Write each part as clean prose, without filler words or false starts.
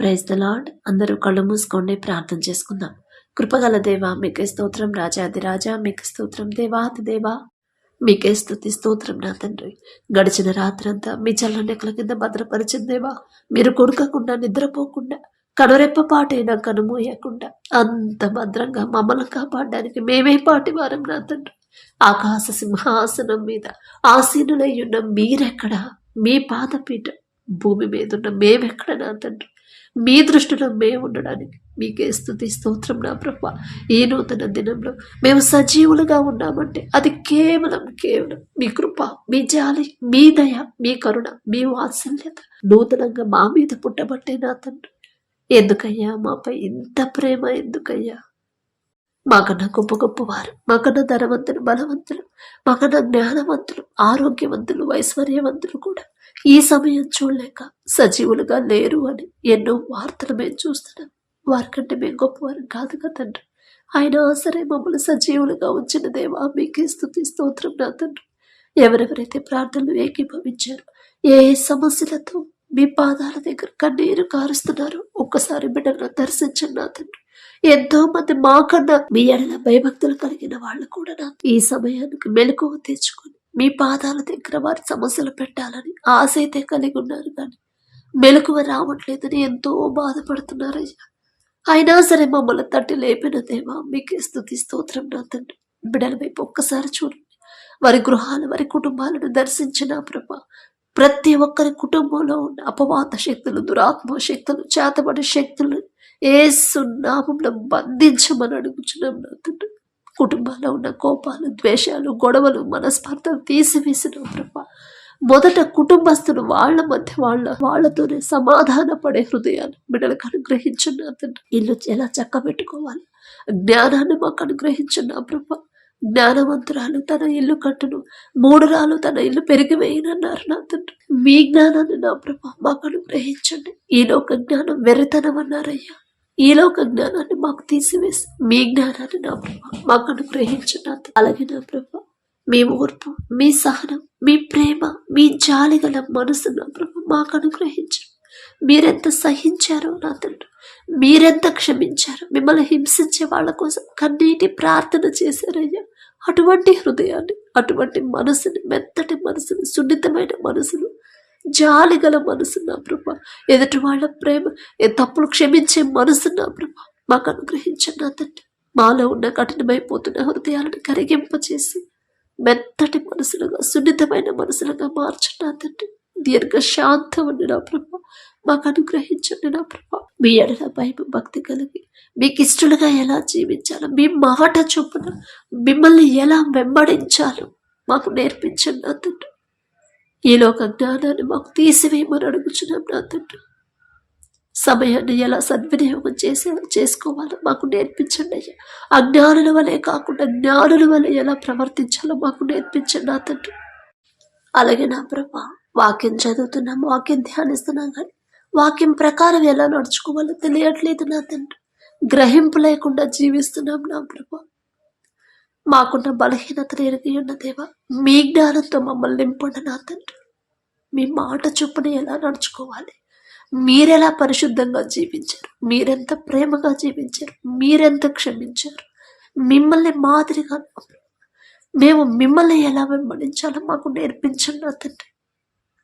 Praise the lord. అందరూ కళ్ళు మూసుకోండి, ప్రార్థన చేసుకుందాం. కృపగల దేవా మీకే స్తోత్రం, రాజాది రాజా మీకే స్తోత్రం, దేవాది దేవా మీకే స్తుతి స్తోత్రం. నా తండ్రి, గడిచిన రాత్రంతా మీ చల్లనెక్కల కింద భద్రపరిచిన దేవా, మీరు కొడుకకుండా నిద్రపోకుండా కనురెప్పపాటైనా కనుమూయకుండా అంత భద్రంగా మమ్మల్ని కాపాడడానికి మేమే పాటి వారం. నా తండ్రి, ఆకాశ సింహాసనం మీద ఆసీనులై ఉన్న మీరెక్కడ? మీ పాదపీఠ భూమి మీద ఉన్న మేమెక్కడ? నా తండ్రి, మీ దృష్టిలో మేము ఉండడానికి మీకే స్తుతి స్తోత్రం. నా ప్రభా, ఈ నూతన దినంలో మేము సజీవులుగా ఉన్నామంటే అది కేవలం మీ కృప, మీ జాలి, మీ దయ, మీ కరుణ, మీ వాత్సల్యత నూతనంగా మా మీద పుట్టబట్టే. నా తండ్రి, ఎందుకయ్యా మాపై ఇంత ప్రేమ? ఎందుకయ్యా? మాకన్నా గొప్ప గొప్పవారు, మాకన్నా ధనవంతులు, బలవంతులు, మాకన్నా జ్ఞానవంతులు, ఆరోగ్యవంతులు, ఐశ్వర్యవంతులు కూడా ఈ సమయం చూడలేక సజీవులుగా లేరు అని ఎన్నో వార్తలు మేము చూస్తున్నాం. వారికంటే మేము గొప్పవారు కాదు కదండ్రి. అయినా సరే మమ్మల్ని సజీవులుగా ఉంచిన దేవా మీకే స్తుతి స్తోత్రం. నా తండ్రి, ఎవరెవరైతే ప్రార్థనలు ఏకీభవించారో, ఏ సమస్యలతో మీ పాదాల దగ్గర కన్నీరు కారుస్తున్నారు, ఒక్కసారి బిడ్డలను దర్శించండి. నా తండ్రి, ఎంతో మంది మాకన్నా మీ ఎడల భయభక్తులు కలిగిన వాళ్ళు కూడా నా ఈ సమయానికి మెలకువ తెచ్చుకొని మీ పాదాల దగ్గర వారి సమస్యలు పెట్టాలని ఆశ అయితే కలిగి ఉన్నారు, కానీ మెలకువ రావట్లేదని ఎంతో బాధపడుతున్నారయ్యా. అయినా సరే మమ్మల్ని తట్టి లేపిన దేవా మీకే స్తుతి స్తోత్రం. నా తండ్రి, బిడ్డల వైపు ఒక్కసారి చూడండి. వారి గృహాలు, వారి కుటుంబాలను దర్శించిన ప్రభా, ప్రతి ఒక్కరి కుటుంబంలో ఉన్న అపవాద శక్తులు, దురాత్మ శక్తులు, చేతబడి శక్తులు యేసు నామములో బంధించమని అడుగుచున్నాం. నా తండ్రి, కుటుంబాల్లో ఉన్న కోపాలు, ద్వేషాలు, గొడవలు, మనస్పర్ధలు తీసివేసిన ప్రభా, మొదట కుటుంబస్తులు వాళ్ళ మధ్య వాళ్ళతోనే సమాధాన పడే హృదయాలు బిడ్డలకు అనుగ్రహించున్నా తండ్రి. ఇల్లు ఎలా చక్క పెట్టుకోవాలి జ్ఞానాన్ని మాకు అనుగ్రహించున్నా ప్రభా. జ్ఞానవంతురాలు తన ఇల్లు కట్టును, మూఢురాలు తన ఇల్లు పెరిగి వేయనన్నారు. నా తండ్రి, మీ జ్ఞానాన్ని నా ప్రభా మాకు అనుగ్రహించండి. ఈ లోక జ్ఞానం వెర్రితనం అన్నారయ్యా. ఈ లోక జ్ఞానాన్ని మాకు తీసివేసి మీ జ్ఞానాన్ని నా ప్రభా మాకు అనుగ్రహించున్నా. అలాగే నా ప్రభా, మీ ఓర్పు, మీ సహనం, మీ ప్రేమ, మీ జాలి గల మనసు నా ప్రభు మాకు అనుగ్రహించు. మీరెంత సహించారో నా తండ్రి, మీరెంత క్షమించారో, మిమ్మల్ని హింసించే వాళ్ళ కోసం కన్నీటి ప్రార్థన చేశారయ్యా. అటువంటి హృదయాన్ని, అటువంటి మనసుని, మెత్తటి మనసుని, సున్నితమైన మనసును, జాలి గల మనసు నా ప్రభా, ఎదుటి వాళ్ళ ప్రేమ, తప్పులు క్షమించే మనసు నా ప్రభా మాకు అనుగ్రహించండి. నా తండ్రి, మాలో ఉన్న కఠినమైపోతున్న హృదయాలను కరిగింపచేసి మెత్తటి మనసులుగా, సున్నితమైన మనసులుగా మార్చండి. నా తండ్రి, దీర్ఘశాంతముని నా ప్రభా మాకు అనుగ్రహించండి. నా ప్రభా, మీ ఎడల భయం భక్తి కలిగి మీకు ఇష్టలుగా ఎలా జీవించాలో, మీ మాట చొప్పున మిమ్మల్ని ఎలా వెంబడించాలో మాకు నేర్పించండి. నా తండ్రి, ఈ లోక జ్ఞానాన్ని మాకు తీసివేయమని అడుగుచున్నాం. నా తండ్రి, సమయాన్ని ఎలా సద్వినియోగం చేసుకోవాలో మాకు నేర్పించండి అయ్యా. అజ్ఞానుల వలె కాకుండా జ్ఞానుల వలె ఎలా ప్రవర్తించాలో మాకు నేర్పించండి. నా తండ్రి, అలాగే నా ప్రభా, వాక్యం చదువుతున్నాం, వాక్యం ధ్యానిస్తున్నాం, కానీ వాక్యం ప్రకారం ఎలా నడుచుకోవాలో తెలియట్లేదు. నా తండ్రి, గ్రహింపు లేకుండా జీవిస్తున్నాం. నా ప్రభా, మాకున్న బలహీనతలు ఎరిగి ఉన్న దేవా, మీ జ్ఞానంతో మమ్మల్ని నింపండి. నా తండ్రి, మీ మాట చొప్పున ఎలా నడుచుకోవాలి, మీరెలా పరిశుద్ధంగా జీవించారు, మీరెంత ప్రేమగా జీవించారు, మీరెంత క్షమించారు, మిమ్మల్ని మాదిరిగా మేము మిమ్మల్ని ఎలా వెంబడించాలో మాకు నేర్పించండి. నా తండ్రి,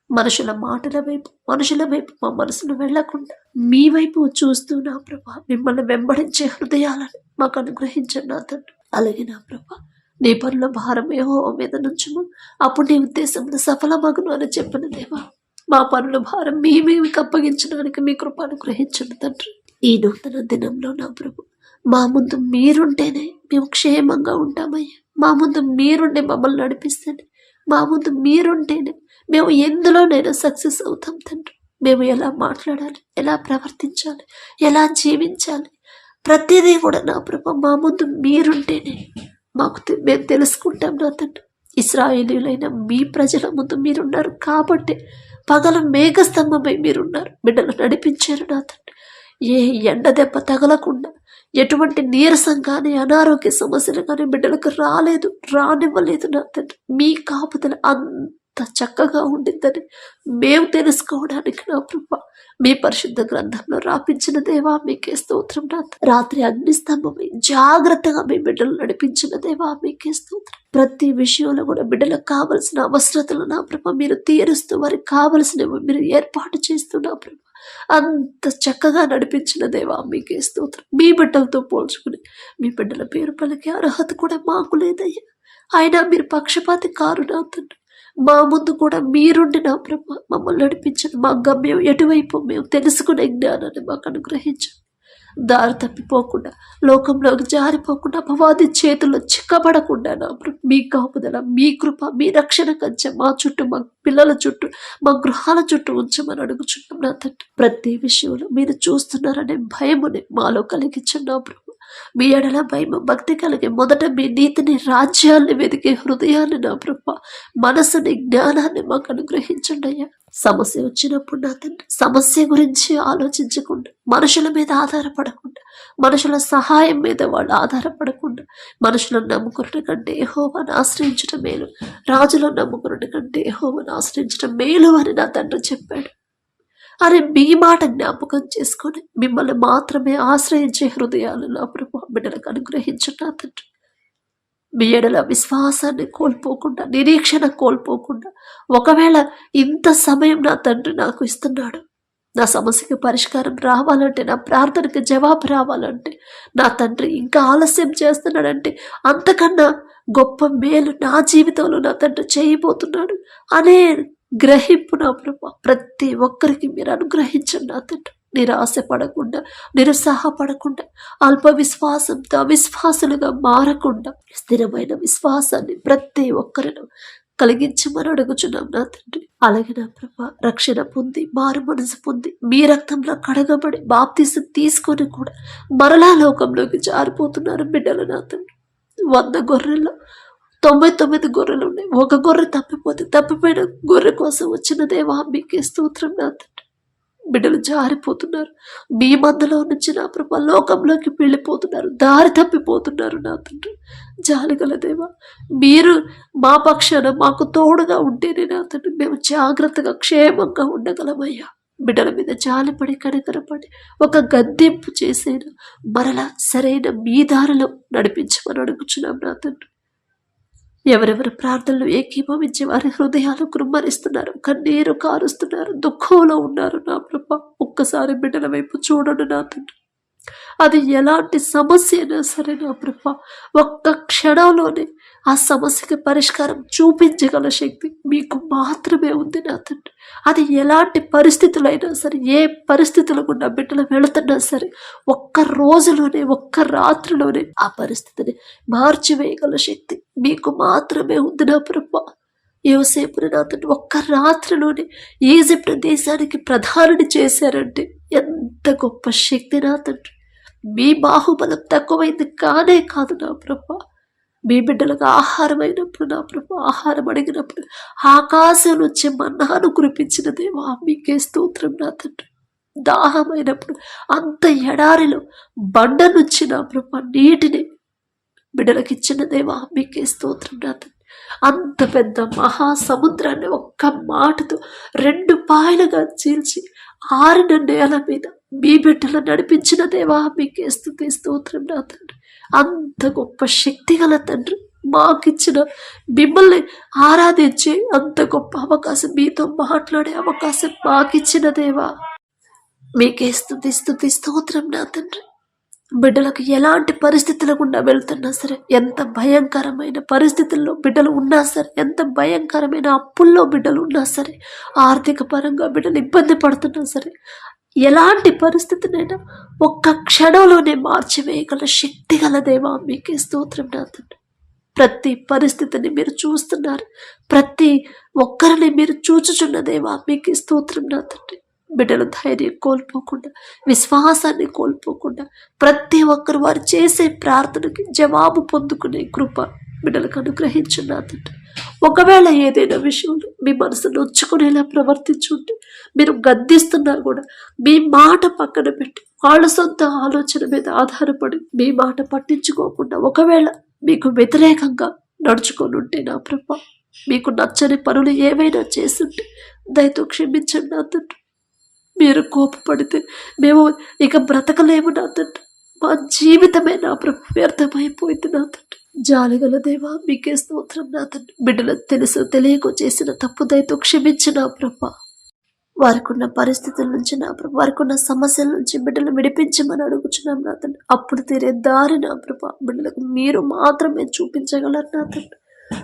మనుషుల మాటల వైపు, మనుషుల వైపు మా మనసును వెళ్లకుండా మీ వైపు చూస్తూ నా ప్రభా మిమ్మల్ని వెంబడించే హృదయాలను మాకు అనుగ్రహించండి. నా తండ్రి, అలాగే నా ప్రభా, నీ పనుల భారం యెహోవా మీద నుంచుము, అప్పుడు నీ ఉద్దేశంలో సఫలమగును అని చెప్పిన దేవా, మా పనుల భారం మీకు అప్పగించడానికి మీ కృప అనుగ్రహించండి. తండ్రి, ఈ నూతన దినంలో నా ప్రభు మా ముందు మీరుంటేనే మేము క్షేమంగా ఉంటామయ్యా. మా ముందు మీరుండే మమ్మల్ని నడిపిస్తేనే, మా ముందు మీరుంటేనే మేము ఎందులోనైనా సక్సెస్ అవుతాం. తండ్రి, మేము ఎలా మాట్లాడాలి, ఎలా ప్రవర్తించాలి, ఎలా జీవించాలి, ప్రతిదీ కూడా నా ప్రభు మా ముందు మీరుంటేనే మేము తెలుసుకుంటాం. నా తండ్రి, ఇశ్రాయేలీయులైన మీ ప్రజల ముందు మీరున్నారు కాబట్టి పగలు మేఘస్తంభమై మీరున్నారు, బిడ్డలు నడిపించారు. నా తండ్రి, ఏ ఎండ దెబ్బ తగలకుండా, ఎటువంటి నీరసం కానీ, అనారోగ్య సమస్యలు కానీ బిడ్డలకు రానివ్వలేదు. నా తండ్రి, మీ కాపుదల అంత చక్కగా ఉండిందని మేము తెలుసుకోవడానికి నా ప్రభా మీ పరిశుద్ధ గ్రంథంలో రాపించిన దేవా మీకే స్తోత్రం. రాత్రి అగ్నిస్తంభమై జాగ్రత్తగా మీ బిడ్డలు నడిపించిన దేవా మీకే స్తోత్రం. ప్రతి విషయంలో కూడా బిడ్డలకు కావలసిన అవసరతలు నా ప్రభా మీరు తీరుస్తూ వారికి కావలసినవి మీరు ఏర్పాటు చేస్తూ నా ప్రభా అంత చక్కగా నడిపించిన దేవా మీకే స్తోత్రం. మీ బిడ్డలతో పోల్చుకుని మీ బిడ్డల పేరు పలికే అర్హత కూడా మాకు లేదయ్యా. అయినా మీరు పక్షపాతి కారు నా తండ్రి. మా ముందు కూడా మీరుండి నా ప్రభా మమ్మల్ని నడిపించండి. మా గమ్యం ఎటువైపు మేము తెలుసుకునే జ్ఞానాన్ని మాకు అనుగ్రహించండి. దారి తప్పిపోకుండా లోకంలోకి జారిపోకుండా అపవాది చేతుల్లో చిక్కబడకుండా నా ప్రభు మీ కాపుదల మీ కృప మీ రక్షణ కంచె మా చుట్టూ మా పిల్లల చుట్టూ మా గృహాల చుట్టూ ఉంచమని అడుగుచున్నాం నా తండ్రి. ప్రతి విషయంలో మీరు చూస్తున్నారనే భయముని మాలో కలిగించండి నా ప్రభు. మీ ఎడల భయం భక్తి కలిగి మొదట మీ నీతిని రాజ్యాన్ని వెతికే హృదయాన్ని నా ప్రభు మనసుని జ్ఞానాన్ని మాకు అనుగ్రహించండి అయ్యా. సమస్య వచ్చినప్పుడు నా తండ్రి సమస్య గురించి ఆలోచించకుండా మనుషుల మీద ఆధారపడకుండా మనుషుల సహాయం మీద వాళ్ళు ఆధారపడకుండా మనుషులను నమ్ముకున్న కంటే యెహోవాను ఆశ్రయించడం మేలు, రాజులను నమ్ముకున్న కంటే యెహోవాను ఆశ్రయించడం మేలు అని నా తండ్రి చెప్పాడు. అరే మీ మాట జ్ఞాపకం చేసుకొని మిమ్మల్ని మాత్రమే ఆశ్రయించే హృదయాలు నా ప్రభు బిడ్డలకు అనుగ్రహించండి నా తండ్రి. మీ ఎడల విశ్వాసాన్ని కోల్పోకుండా నిరీక్షణ కోల్పోకుండా ఒకవేళ ఇంత సమయం నా తండ్రి నాకు ఇస్తున్నాడు, నా సమస్యకి పరిష్కారం రావాలంటే నా ప్రార్థనకి జవాబు రావాలంటే నా తండ్రి ఇంకా ఆలస్యం చేస్తున్నాడంటే అంతకన్నా గొప్ప మేలు నా జీవితంలో నా తండ్రి చేయబోతున్నాడు అనే గ్రహింపు నా ప్రభు ప్రతి ఒక్కరికి మీరు అనుగ్రహించండి నా తండ్రి. నిరాశపడకుండా నిరుత్సాహపడకుండా అల్ప విశ్వాసంతో అవిశ్వాసులుగా మారకుండా స్థిరమైన విశ్వాసాన్ని ప్రతి ఒక్కరిను కలిగించమని అడుగుచున్నాం నా తండ్రి. అలాగే నా ప్రభా రక్షణ పొంది మారు మనసు పొంది మీ రక్తంలో కడగబడి బాప్తిసం తీసుకొని కూడా మరలా లోకంలోకి జారిపోతున్నారు బిడ్డలు నా తండ్రి. 100 గొర్రెల్లో 99 గొర్రెలు ఉన్నాయి. ఒక గొర్రె తప్పిపోతే తప్పిపోయిన గొర్రె కోసం వచ్చిన దేవా మీకే స్తోత్రం నా తండ్రి. బిడ్డలు జారిపోతున్నారు. మీ మధ్యలో నుంచి నా ప్రభా లోకంలోకి వెళ్ళిపోతున్నారు, దారి తప్పిపోతున్నారు నా తండ్రి. జాలిగల దేవా మీరు మా పక్షాన మాకు తోడుగా ఉంటేనే నా తండ్రి మేము జాగ్రత్తగా క్షేమంగా ఉండగలమయ్యా. బిడ్డల మీద జాలిపడి కనికరపడి ఒక గద్దెంపు చేసేనా మరలా సరైన మీ దారిలో నడిపించమని అడుగుచున్నాం నా తండ్రి. ఎవరెవరు ప్రార్థనలు ఏకీభవించి వారి హృదయాలు కృమ్మరిస్తున్నారు, కన్నీరు కారుస్తున్నారు, దుఃఖంలో ఉన్నారు నా ప్రభా ఒక్కసారి బిడ్డల వైపు చూడండి నా తండ్రి. అది ఎలాంటి సమస్య అయినా సరే నా ప్రభా ఒక్క క్షణంలోనే ఆ సమస్యకి పరిష్కారం చూపించగల శక్తి మీకు మాత్రమే ఉంది నా తండ్రి. అది ఎలాంటి పరిస్థితులైనా సరే ఏ పరిస్థితులు గుండా బిడ్డలు వెళుతున్నా సరే ఒక్క రోజులోనే ఒక్క రాత్రిలోనే ఆ పరిస్థితిని మార్చివేయగల శక్తి మీకు మాత్రమే ఉంది నా ప్రభా. యోసేపుని నా తండ్రి ఒక్క రాత్రిలోనే ఈజిప్ట్ దేశానికి ప్రధానిని చేశారంటే ఎంత గొప్ప శక్తి నా తండ్రి. మీ బాహుబలం తక్కువైంది కానే కాదు నా ప్రభా. మీ బిడ్డలకు ఆహారం అయినప్పుడు నా ప్రభు ఆహారం అడిగినప్పుడు ఆకాశం నుంచి మన్నాను కురిపించిన దేవా మీకే స్తోత్రం నా తండ్రి. దాహమైనప్పుడు అంత ఎడారిలో బండ నుంచి నా ప్రభు నీటిని బిడ్డలకు ఇచ్చిన దేవా మీకే స్తోత్రం నా తండ్రి. అంత పెద్ద మహాసముద్రాన్ని ఒక్క మాటతో 2 పాయలుగా చీల్చి ఆరిన నేల మీద మీ బిడ్డలు నడిపించిన దేవా మీకే స్తుతి స్తోత్రం నా తండ్రి. అంత గొప్ప శక్తి గల తండ్రి మాకిచ్చిన మిమ్మల్ని ఆరాధించే అంత గొప్ప అవకాశం మీతో మాట్లాడే అవకాశం మాకిచ్చిన దేవా మీకే స్తుతి స్తుతి స్తోత్రం నా తండ్రి. బిడ్డలకు ఎలాంటి పరిస్థితులు గుండా వెళ్తున్నా సరే ఎంత భయంకరమైన పరిస్థితుల్లో బిడ్డలు ఉన్నా సరే ఎంత భయంకరమైన అప్పుల్లో బిడ్డలు ఉన్నా సరే ఆర్థిక పరంగా బిడ్డలు ఇబ్బంది పడుతున్నా సరే ఎలాంటి పరిస్థితినైనా ఒక్క క్షణంలోనే మార్చివేయగల శక్తి గల దేవా మీకే స్తోత్రం నా తండ్రి. ప్రతి పరిస్థితిని మీరు చూస్తున్నారు, ప్రతి ఒక్కరిని మీరు చూచుచున్న దేవా మీకే స్తోత్రం నా తండ్రి. బిడ్డలు ధైర్యం కోల్పోకుండా విశ్వాసాన్ని కోల్పోకుండా ప్రతి ఒక్కరు వారు చేసే ప్రార్థనకి జవాబు పొందుకునే కృప బిడ్డలకు అనుగ్రహించున్న తండ్రి. ఒకవేళ ఏదైనా విషయంలో మీ మనసు నొచ్చుకునేలా ప్రవర్తించుంటే మీరు గద్దిస్తున్నా కూడా మీ మాట పక్కన పెట్టి వాళ్ళ సొంత ఆలోచన మీద ఆధారపడి మీ మాట పట్టించుకోకుండా ఒకవేళ మీకు వ్యతిరేకంగా నడుచుకొని ఉంటే నా ప్రభా మీకు నచ్చని పనులు ఏమైనా చేస్తుంటే దయతో క్షమించండి నా తండ్రి. మీరు కోపపడితే మేము ఇక బ్రతకలేము నా తండ్రి. మా జీవితమే నా ప్రభు వ్యర్థమైపోయింది నా తండ్రి. జాలిగల దేవా మీకే స్తోత్రం నా తండ్రి. బిడ్డలు తెలుసు తెలియక చేసిన తప్పు దయతో క్షమించు నా ప్రభు. వారికి ఉన్న పరిస్థితుల నుంచి నా ప్రభు, వారికి ఉన్న సమస్యల నుంచి బిడ్డలు విడిపించమని అడుగుచున్నాం నా తండ్రి. అప్పుడు తీరే దారి నా ప్రభు బిడ్డలకు మీరు మాత్రమే చూపించగలరు నా తండ్రి.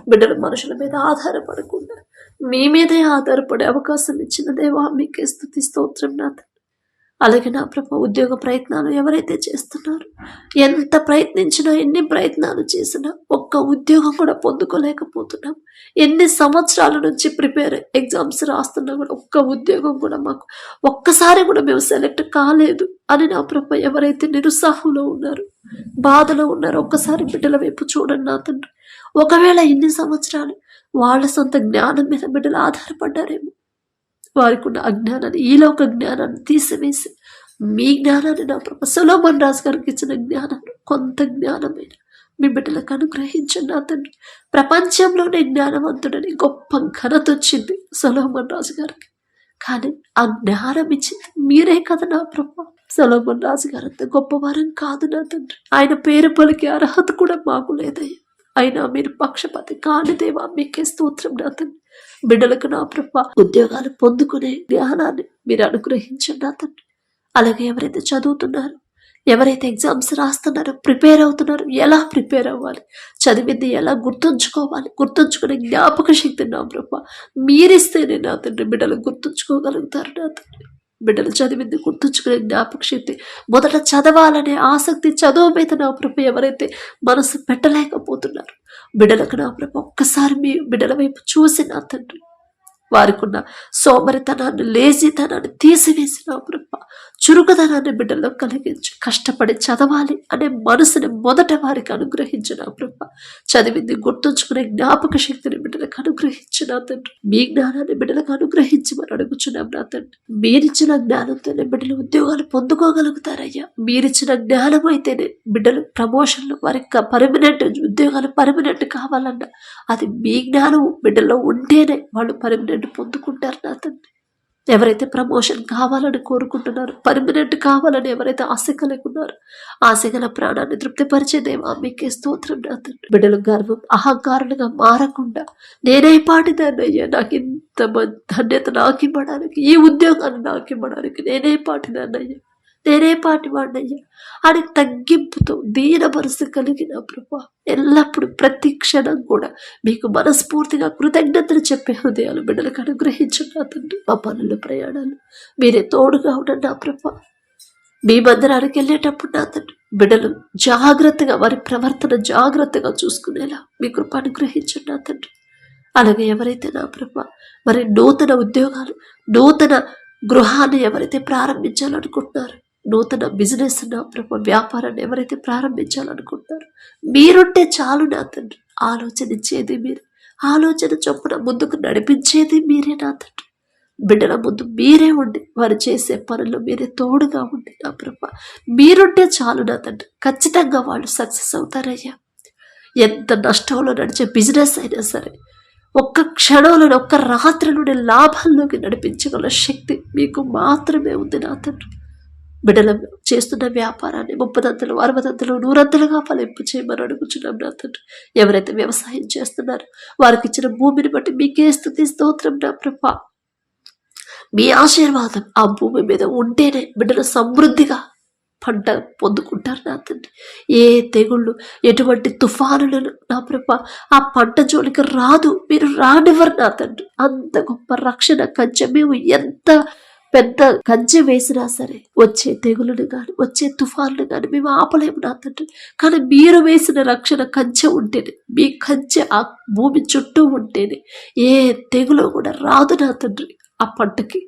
బిడ్డలు మనుషుల మీద ఆధారపడకుండా మీ మీదే ఆధారపడే అవకాశం ఇచ్చిన దేవా మీకే స్తుతి స్తోత్రం నా తండ్రి. అలాగే నా ప్రభు ఉద్యోగ ప్రయత్నాలు ఎవరైతే చేస్తున్నారో, ఎంత ప్రయత్నించినా ఎన్ని ప్రయత్నాలు చేసినా ఒక్క ఉద్యోగం కూడా పొందుకోలేకపోతున్నాం. ఎన్ని సంవత్సరాల నుంచి ప్రిపేర్ ఎగ్జామ్స్ రాస్తున్నా కూడా ఒక్క ఉద్యోగం కూడా మాకు ఒక్కసారి కూడా మేము సెలెక్ట్ కాలేదు అని నా ప్రభు ఎవరైతే నిరుత్సాహంలో ఉన్నారో, బాధలో ఉన్నారో ఒక్కసారి బిడ్డల వైపు చూడండి నా తండ్రి. ఒకవేళ ఇన్ని సంవత్సరాలు వాళ్ళ సొంత జ్ఞానం మీద బిడ్డలు ఆధారపడ్డారేమో, వారికి ఉన్న అజ్ఞానాన్ని, ఈలోక జ్ఞానాన్ని తీసివేసి మీ జ్ఞానాన్ని నా ప్రభు సొలొమోను రాజు గారికి ఇచ్చిన జ్ఞానాన్ని, కొంత జ్ఞానమైన మీ బిడ్డలకు అనుగ్రహించండి నా తండ్రి. ప్రపంచంలోనే జ్ఞానవంతుడని గొప్ప ఘనత వచ్చింది సొలొమోను రాజు గారికి. కానీ ఆ జ్ఞానం ఇచ్చింది మీరే కదా నా ప్రభు. సొలొమోను రాజు గారు అంత గొప్పవారం కాదు నా తండ్రి. ఆయన పేరు పలికే అర్హత కూడా మాకు లేదయ్యా. అయినా మీరు పక్షపాతి కాని దేవా మీకే స్తోత్రం నా తండ్రి. బిడ్డలకు నా ప్రభు ఉద్యోగాలు పొందుకునే జ్ఞానాన్ని మీరు అనుగ్రహించండి నా తండ్రి. అలాగే ఎవరైతే చదువుతున్నారో, ఎవరైతే ఎగ్జామ్స్ రాస్తున్నారో, ప్రిపేర్ అవుతున్నారో, ఎలా ప్రిపేర్ అవ్వాలి, చదివింది ఎలా గుర్తుంచుకోవాలి, గుర్తుంచుకునే జ్ఞాపక శక్తి నా ప్రభు మీరిస్తేనే నా తండ్రి బిడ్డలు గుర్తుంచుకోగలుగుతారు నా తండ్రి. బిడ్డలు చదివింది గుర్తుంచుకునే జ్ఞాపక శక్తి, మొదట చదవాలనే ఆసక్తి, చదువు మీద నా ప్రభు ఎవరైతే మనసు పెట్టలేకపోతున్నారు బిడ్డలకు నా ప్రభు ఒక్కసారి మీ బిడ్డల వైపు చూసి నా తండ్రి వారికి ఉన్న సోమరితనాన్ని, లేజీతనాన్ని తీసివేసి నా ప్రభు చురుకుదనాన్ని బిడ్డల్లో కలిగించి కష్టపడి చదవాలి అనే మనసుని మొదట వారికి అనుగ్రహించిన ప్రభు. చదివింది గుర్తుంచుకునే జ్ఞాపక శక్తిని బిడ్డలకు అనుగ్రహించిన తండ్రి. మీ జ్ఞానాన్ని బిడ్డలకు అనుగ్రహించి మనం అడుగుచున్నాం నా తండ్రి. మీరిచ్చిన జ్ఞానంతోనే బిడ్డలు ఉద్యోగాలు పొందుకోగలుగుతారయ్యా. మీరిచ్చిన జ్ఞానం అయితేనే బిడ్డలు ప్రమోషన్లు, వారికి పర్మనెంట్ ఉద్యోగాలు పర్మనెంట్ కావాలన్నా అది మీ జ్ఞానం బిడ్డల్లో ఉంటేనే వాళ్ళు పర్మనెంట్ పొందుకుంటారు నా తండ్రి. ఎవరైతే ప్రమోషన్ కావాలని కోరుకుంటున్నారు, పర్మనెంట్ కావాలని ఎవరైతే ఆశ కలిగి ఉన్నారో, ఆశగల ప్రాణాన్ని తృప్తిపరిచేదేమో మీకే స్తోత్రం నా తండ్రి. బిడ్డలు గర్వం, అహంకారులుగా మారకుండా నేనే పాటిదాన్నయ్యా, నాకు ఇంత ధన్యత నాకు ఇవ్వడానికి, ఈ ఉద్యోగాన్ని నాకు ఇవ్వడానికి నేనే పాటిదాన్నయ్యా, నేనే పాటివాడినయ్యా అని తగ్గింపుతో దీన మనసు కలిగిన ప్రభు ఎల్లప్పుడూ ప్రతి క్షణం కూడా మీకు మనస్ఫూర్తిగా కృతజ్ఞతలు చెప్పే హృదయాలు బిడ్డలకు అనుగ్రహించండి నా తండ్రి. మా పనులు, ప్రయాణాలు మీరే తోడుగా ఉండండి నా ప్రభు. మీ మందిరానికి వెళ్ళేటప్పుడు నా తండ్రి బిడ్డలు జాగ్రత్తగా, వారి ప్రవర్తన జాగ్రత్తగా చూసుకునేలా మీ కృప అనుగ్రహించండి నా తండ్రి. అలాగే ఎవరైతే నా ప్రభు మరి నూతన ఉద్యోగాలు, నూతన గృహాన్ని ఎవరైతే ప్రారంభించాలనుకుంటున్నారో, నూతన బిజినెస్ నా ప్రభు వ్యాపారాన్ని ఎవరైతే ప్రారంభించాలనుకుంటున్నారో, మీరుంటే చాలు నా తండ్రి. ఆలోచన ఇచ్చేది మీరే, ఆలోచన చొప్పున ముందుకు నడిపించేది మీరే నా తండ్రి. బిడ్డల ముందు మీరే ఉండి వారు చేసే పనుల్లో మీరే తోడుగా ఉండి నా ప్రభు మీరుంటే చాలు నా తండ్రి. ఖచ్చితంగా వాళ్ళు సక్సెస్ అవుతారయ్యా. ఎంత నష్టంలో నడిచే బిజినెస్ అయినా సరే ఒక్క క్షణంలో, ఒక్క రాత్రిలోనే లాభాల్లోకి నడిపించగల శక్తి మీకు మాత్రమే ఉంది నా తండ్రి. బిడ్డల చేస్తున్న వ్యాపారాన్ని 30 60 100 ఫలింపు చేయమని అడుగుచున్నాం నా తండ్రి. ఎవరైతే వ్యవసాయం చేస్తున్నారో వారికి ఇచ్చిన భూమిని బట్టి మీకే స్తుతి స్తోత్రం నా ప్రభు. మీ ఆశీర్వాదం ఆ భూమి మీద ఉంటేనే బిడ్డలు సమృద్ధిగా పంట పొందుకుంటారు నా తండ్రి. ఏ తెగుళ్ళు, ఎటువంటి తుఫానులను నా ప్రభు ఆ పంట జోలికి రాదు, మీరు రానివ్వరు నా తండ్రి. అంత గొప్ప రక్షణ కంచె మేము ఎంత పెద్ద కంచె వేసినా సరే వచ్చే తెగులను కానీ, వచ్చే తుఫాన్లు కానీ మేము ఆపలేము నా తండ్రి. కానీ మీరు వేసిన రక్షణ కంచె ఉంటేనే, మీ కంచె ఆ భూమి చుట్టూ ఉంటేనే ఏ తెగులు కూడా రాదు నా తండ్రి ఆ పంటకి.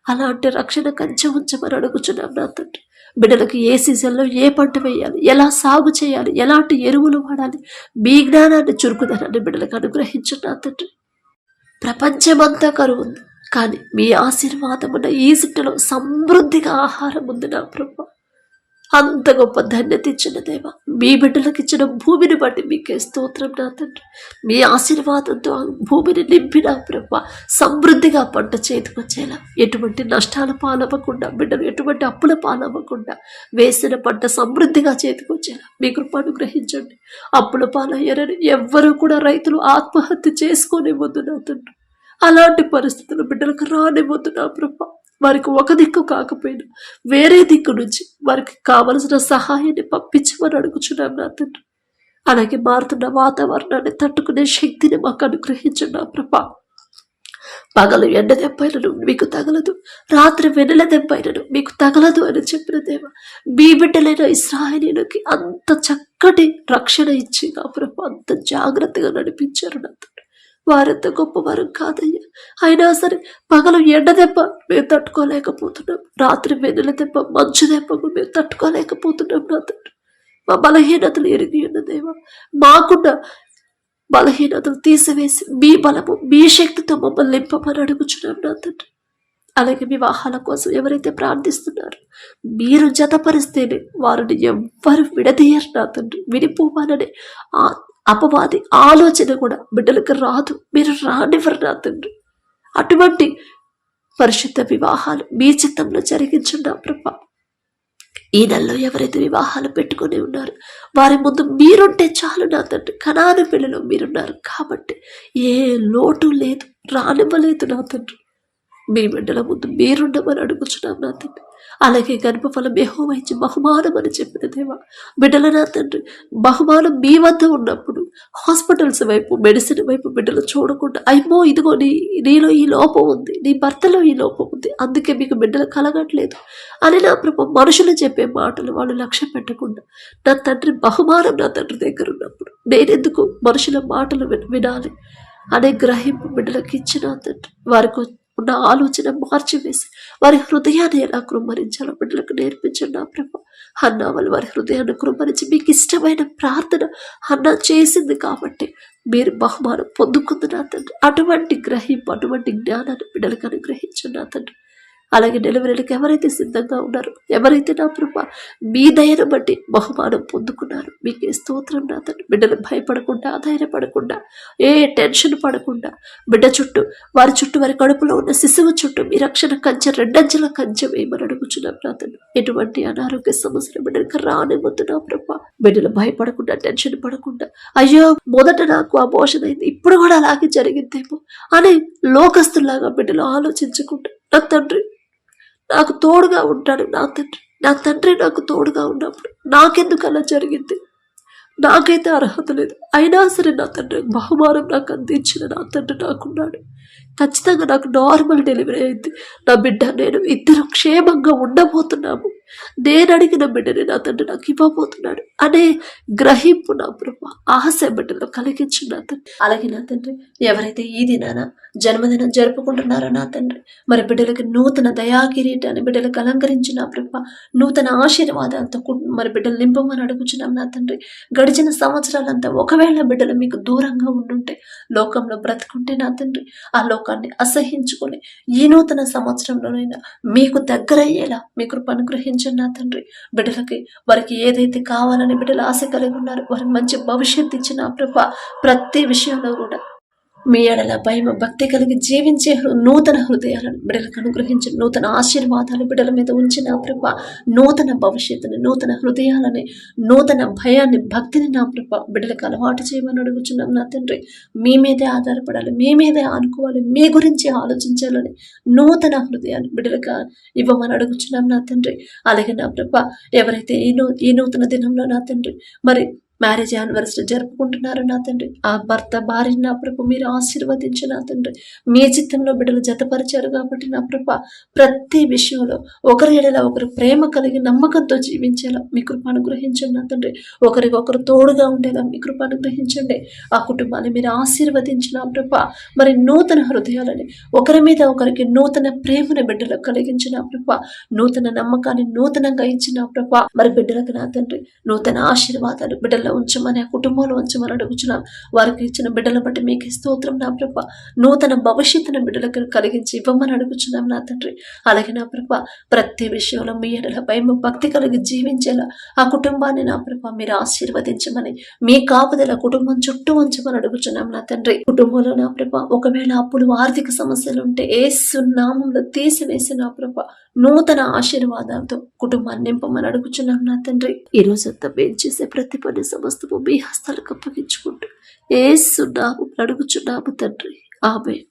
అలాంటి రక్షణ కంచె ఉంచమని అడుగుచున్నాం నా తండ్రి. బిడ్డలకు ఏ సీజన్లో ఏ పంట వేయాలి, ఎలా సాగు చేయాలి, ఎలాంటి ఎరువులు వాడాలి, మీ జ్ఞానాన్ని, చురుకుదనాన్ని బిడ్డలకు అనుగ్రహించండి నా తండ్రి. ప్రపంచమంతా కరువు ఉంది, కానీ మీ ఆశీర్వాదం ఉన్న ఈజిప్టులో సమృద్ధిగా ఆహారం ఉంది నా ప్రభు. అంత గొప్ప ధన్యత ఇచ్చిన దేవ, మీ బిడ్డలకు ఇచ్చిన భూమిని బట్టి మీకే స్తోత్రం నా తండ్రి. మీ ఆశీర్వాదంతో ఆ భూమిని నింపిన ప్రభా, సమృద్ధిగా పంట చేతికొచ్చేలా, ఎటువంటి నష్టాల పాలవ్వకుండా, బిడ్డలు ఎటువంటి అప్పుల పాలవ్వకుండా, వేసిన పంట సమృద్ధిగా చేతికొచ్చేలా మీ కృపను గ్రహించండి. అప్పుల పాలయ్యారని ఎవ్వరూ కూడా రైతులు ఆత్మహత్య చేసుకోనివ్వద్దు నా తండ్రి. అలాంటి పరిస్థితులు బిడ్డలకు రానివ్వద్దు నా ప్రభా. వారికి ఒక దిక్కు కాకపోయినా వేరే దిక్కు నుంచి వారికి కావలసిన సహాయాన్ని పంపించమని అడుగుచున్నాం నా తండ్రి. అలాగే మారుతున్న వాతావరణాన్ని తట్టుకునే శక్తిని మాకు అనుగ్రహించండి నా ప్రభా. పగలు ఎండ దెబ్బైనను మీకు తగలదు, రాత్రి వెన్నెల దెబ్బైనను మీకు తగలదు అని చెప్పిన దేవ, మీ బిడ్డలైన ఇశ్రాయేలీయులకి అంత చక్కటి రక్షణ ఇచ్చి నా ప్రభా అంత జాగ్రత్తగా నడిపించారు నా తండ్రి. వారెంత గొప్పవారు కాదయ్యా. అయినా సరే పగలు ఎండ దెబ్బ మేము తట్టుకోలేకపోతున్నాం, రాత్రి వెన్నెల దెబ్బ మంచు దెబ్బకు మేము తట్టుకోలేకపోతున్నాం నా తండ్రి. మా బలహీనతలు ఎరిగి ఉన్న దేవా, మాకున్న బలహీనతలు తీసివేసి మీ బలము మీ శక్తితో మమ్మల్ని నింపమని అడుగుచున్నాం నా తండ్రి. అలాగే వివాహాల కోసం ఎవరైతే ప్రార్థిస్తున్నారో మీరు జతపరిస్తేనే వారిని ఎవ్వరు విడదీయరు నా తండ్రి. విడిపోవాలనే అపవాది ఆలోచన కూడా బిడ్డలకు రాదు, మీరు రానివ్వరు నా తండ్రి. అటువంటి పరిశుద్ధ వివాహాలు మీ చిత్తంలో జరిగించున్నా ప్రభా. ఈ నెలలో ఎవరైతే వివాహాలు పెట్టుకుని ఉన్నారో వారి ముందు మీరుంటే చాలు నా తండ్రి. కనాను పిల్లలు మీరున్నారు కాబట్టి ఏ లోటు లేదు, రానివ్వలేదు నా తండ్రి. మీ బిడ్డల ముందు మీరుండమని అడుగుచున్నాం నా తండ్రి. అలాగే గర్భఫలం యెహోవా ఇచ్చి బహుమానం అని చెప్పిన దేవా, బిడ్డల నా తండ్రి బహుమానం మీ వద్ద ఉన్నప్పుడు హాస్పిటల్స్ వైపు, మెడిసిన్ వైపు బిడ్డలు చూడకుండా, అయ్యో ఇదిగో నీలో ఈ లోపం ఉంది, నీ భర్తలో ఈ లోపం ఉంది, అందుకే మీకు బిడ్డలు కలగట్లేదు అని నా ప్రభు మనుషులు చెప్పే మాటలు వాళ్ళు లక్ష్య పెట్టకుండా, నా తండ్రి బహుమానం నా తండ్రి దగ్గర ఉన్నప్పుడు నేనెందుకు మనుషుల మాటలు వినాలి అనే గ్రహింపు బిడ్డలకు ఇచ్చిన తండ్రి. వారికి ఉన్న ఆలోచన మార్చివేసి వారి హృదయాన్ని ఎలా కృమ్మరించాలో బిడ్డలకు నేర్పించండి నా ప్రభు. హన్నా వాళ్ళు వారి హృదయాన్ని కృమ్మరించి మీకు ఇష్టమైన ప్రార్థన హన్నా చేసింది కాబట్టి మీరు బహుమానం పొందుకుంది నా తండ్రి. అటువంటి గ్రహింపు, అటువంటి జ్ఞానాన్ని బిడ్డలకు అనుగ్రహించండి నా తండ్రి. అలాగే డెలివరీలకు ఎవరైతే సిద్ధంగా ఉన్నారో, ఎవరైతే నా ప్రభా మీ దయను బట్టి బహుమానం పొందుకున్నారు, మీకే స్తోత్రం నా తండ్రి. బిడ్డలు భయపడకుండా, ఆధైర్యపడకుండా, ఏ టెన్షన్ పడకుండా, బిడ్డ చుట్టూ, వారి చుట్టూ, వారి కడుపులో ఉన్న శిశువు చుట్టూ మీ రక్షణ కంచె, రెండంచెల కంచె వేయమని అడుగుచున్నాం నా తండ్రి. ఎటువంటి అనారోగ్య సమస్యలు బిడ్డలకు రానివ్వద్దు నా ప్రభా. బిడ్డలు భయపడకుండా, టెన్షన్ పడకుండా, అయ్యో మొదట నాకు అబోర్షన్ అయింది, ఇప్పుడు కూడా అలాగే జరిగిందేమో అని లోకస్తులాగా బిడ్డలు ఆలోచించకుండా, నా తండ్రి నాకు తోడుగా ఉంటాడు నా తండ్రి. నా తండ్రి నాకు తోడుగా ఉన్నప్పుడు నాకెందుకు అలా జరిగింది, నాకైతే అర్హత లేదు, అయినా సరే నా తండ్రి బహుమానం నాకు అందించిన నా తండ్రి నాకున్నాడు. ఖచ్చితంగా నాకు నార్మల్ డెలివరీ అయింది. నా బిడ్డ నేను ఇద్దరు క్షేమంగా ఉండబోతున్నాము, నేను అడిగిన బిడ్డని నా తండ్రి నాకు ఇవ్వబోతున్నాడు అనే గ్రహింపు నా ప్రభు ఆశ బిడ్డలో కలిగించు నా తండ్రి. అలాగే నా తండ్రి ఎవరైతే ఈ దినాన జన్మదినం జరుపుకుంటున్నారో నా తండ్రి, మరి బిడ్డలకి నూతన దయాకిరీటాన్ని బిడ్డలకు అలంకరించి నా ప్రభు నూతన ఆశీర్వాదాలతో మరి బిడ్డలు నింపమని అడుగుచున్నాం నా తండ్రి. గడిచిన సంవత్సరాలంతా ఒకవేళ బిడ్డలు మీకు దూరంగా ఉండుంటే, లోకంలో బ్రతుకుంటే నా తండ్రి ఆ లోకాన్ని అసహించుకొని ఈ నూతన సంవత్సరంలోనైనా మీకు దగ్గరయ్యేలా మీ కృప అనుగ్రహించండి నా తండ్రి. బిడ్డలకి వారికి ఏదైతే కావాలని బిడ్డలు ఆశ కలిగి ఉన్నారు, వారికి మంచి భవిష్యత్తు ఇచ్చిన ప్రభా ప్రతి విషయంలో కూడా మీ ఎడల భయం భక్తి కలిగి జీవించే నూతన హృదయాలను బిడ్డలకు అనుగ్రహించి, నూతన ఆశీర్వాదాలు బిడ్డల మీద ఉంచిన ప్రభా, నూతన భవిష్యత్తుని, నూతన హృదయాలని, నూతన భయాన్ని, భక్తిని నా ప్రభా బిడ్డలకు అలవాటు చేయమని అడుగుచున్నాం నా తండ్రి. మీ మీదే ఆధారపడాలి, మీ మీదే ఆనుకోవాలి, మీ గురించి ఆలోచించాలని నూతన హృదయాన్ని బిడ్డలకు ఇవ్వమని అడుగుచున్నాం నా తండ్రి. అలాగే నా ప్రభా ఎవరైతే ఈ నూతన దినంలో నా తండ్రి మరి మ్యారేజ్ యానివర్సరీ జరుపుకుంటున్నారు నా తండ్రి, ఆ భర్త భార్య నా ప్రభు మీరు ఆశీర్వదించు నా తండ్రి. మీ చిత్తంలో బిడ్డలు జతపరిచారు కాబట్టి నా ప్రభ ప్రతి విషయంలో ఒకరి ఎడల ఒకరు ప్రేమ కలిగి నమ్మకంతో జీవించేలా మీ కృప అనుగ్రహించండి నా తండ్రి. ఒకరికొకరు తోడుగా ఉండేలా మీ కృప అనుగ్రహించండి. ఆ కుటుంబాన్ని మీరు ఆశీర్వదించిన ప్రభ మరి నూతన హృదయాలని, ఒకరి మీద ఒకరికి నూతన ప్రేమను బిడ్డలకు కలిగించిన ప్రభ, నూతన నమ్మకాన్ని నూతనంగా ఇచ్చిన ప్రభ మరి బిడ్డలకు నా తండ్రి నూతన ఆశీర్వాదాలు బిడ్డల ఉంచమని, ఆ కుటుంబంలో ఉంచమని అడుగుచున్నాం. వారికి ఇచ్చిన బిడ్డల బట్టి మీకు స్తోత్రం నా ప్రభ. నూతన భవిష్యత్తును బిడ్డలకు కలిగించి ఇవ్వమని అడుగుచున్నాం నా తండ్రి. అలాగే నా ప్రభ, ప్రతి విషయంలో మీ ఎడల భయము భక్తి కలిగి జీవించేలా ఆ కుటుంబాన్ని నా ప్రభ మీరు ఆశీర్వదించమని, మీ కాపుదల కుటుంబం చుట్టూ ఉంచమని అడుగుచున్నాం నా తండ్రి. కుటుంబంలో నా ప్రభ ఒకవేళ అప్పులు ఆర్థిక సమస్యలు ఉంటే యేసు నామములో తీసివేసి నా ప్రభ నూతన ఆశీర్వాదాలతో కుటుంబాన్ని నింపమని అడుగుచున్నాం నా తండ్రి. ఈ రోజంతా మేము చేసే ప్రతి పని సమస్తము మీ హస్తాలకు అప్పగించుకుంటూ యేసు నామములో అడుగుచున్నాము తండ్రి. ఆమేన్.